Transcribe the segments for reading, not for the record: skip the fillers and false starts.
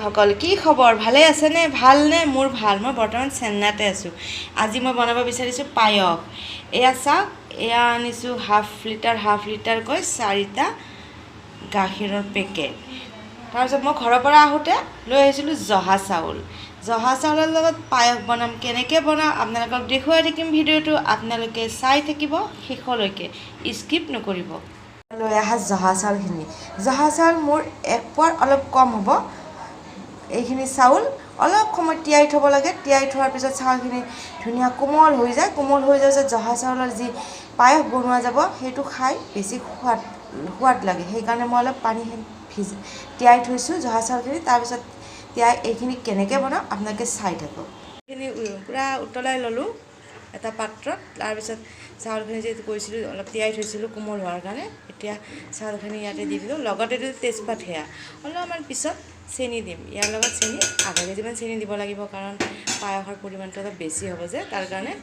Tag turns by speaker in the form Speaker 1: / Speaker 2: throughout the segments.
Speaker 1: সকল কি খবৰ ভালে আছে নে ভাল নে মোৰ ভাল মই বৰ্তমান চেন্নাইতে আছো আজি মই বনাব বিচাৰিছো পায়স এয়া চাওক এয়া আনিছো হাফ লিটাৰ কৈ 4টা গাখীৰৰ পেকেট তাৰপিছত মই ঘৰৰ পৰা আহোতে লৈ আহিছিলো জহা চাউলৰ লগত পায়স বনাম কেনেকৈ বনাম আপোনালোকক দেখুৱাই থাকিম ভিডিঅ'টো আপোনালোকে চাই থাকিব শেষলৈকে স্কিপ নকৰিব লৈ আহা জহা চাউল মোৰ 1 পোৱাৰ অলপ কম হ'ব এইখিনি চাউল অলপ সময় তিয়াই থব লাগে তিয়াই থোৱাৰ পিছত চাউলখিনি ধুনীয়া কোমল হৈ যায় জহা চাউলৰ যি পায়স বনোৱা যাব সেইটো খাই বেছি সোৱাদ লাগে সেইকাৰণে মই অলপ পানী তিয়াই থৈছোঁ জহা চাউলখিনি তাৰপিছত তিয়াই এইখিনি কেনেকৈ বনাম আপোনালোকে চাই থাকক এইখিনি পূৰা উতলাই ল'লোঁ এটা পাত্ৰত তাৰপিছত চাউলখিনি যে কৈছিলোঁ অলপ তিয়াই থৈছিলোঁ কোমল হোৱাৰ কাৰণে এতিয়া চাউলখিনি ইয়াতে দি দিলোঁ লগতে তেজপাত সেয়া অলপমান পিছত চেনি দিম ইয়াৰ লগত চেনি আধা কেজিমান চেনি দিব লাগিব কাৰণ পায়সৰ পৰিমাণটো অলপ বেছি হ'ব যে তাৰ কাৰণে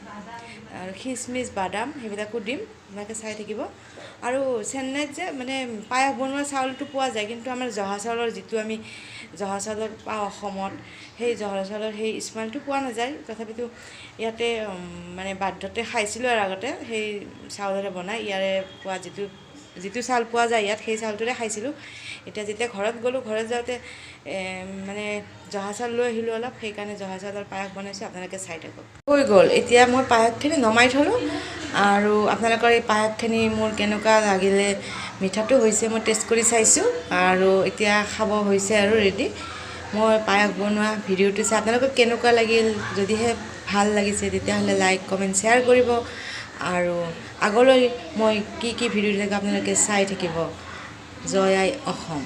Speaker 1: আৰু খিচমিচ বাদাম সেইবিলাকো দিম আপোনালোকে চাই থাকিব আৰু চেন্নাইত যে মানে পায়স বনোৱা চাউলটো পোৱা যায় কিন্তু আমাৰ জহা চাউলৰ যিটো আমি জহা চাউলৰ পাওঁ অসমত সেই জহা চাউলৰ সেই স্মেলটো পোৱা নাযায় তথাপিতো ইয়াতে মানে বাধ্যতে খাইছিলোঁ আৰু আগতে সেই চাউলেৰে বনাই ইয়াৰে পোৱা যিটো চাউল পোৱা যায় ইয়াত সেই চাউলটোৰে খাইছিলোঁ এতিয়া যেতিয়া ঘৰত গ'লোঁ ঘৰত যাওঁতে মানে জহা চাউল লৈ আহিলোঁ অলপ সেইকাৰণে জহা চাউলৰ পায়স বনাইছোঁ আপোনালোকে চাই থাকক হৈ গ'ল এতিয়া মই পায়সখিনি নমাই থলোঁ আৰু আপোনালোকৰ এই পায়সখিনি মোৰ কেনেকুৱা লাগিলে মিঠাটো হৈছে মই টেষ্ট কৰি চাইছোঁ আৰু এতিয়া খাব হৈছে আৰু ৰেডি মই পায়স বনোৱা ভিডিঅ'টো চাই আপোনালোকক কেনেকুৱা লাগিল যদিহে ভাল লাগিছে তেতিয়াহ'লে লাইক কমেণ্ট শ্বেয়াৰ কৰিব আৰু আগলৈ মই কি ভিডিঅ' দিলে আপোনালোকে চাই থাকিব জয় আই অসম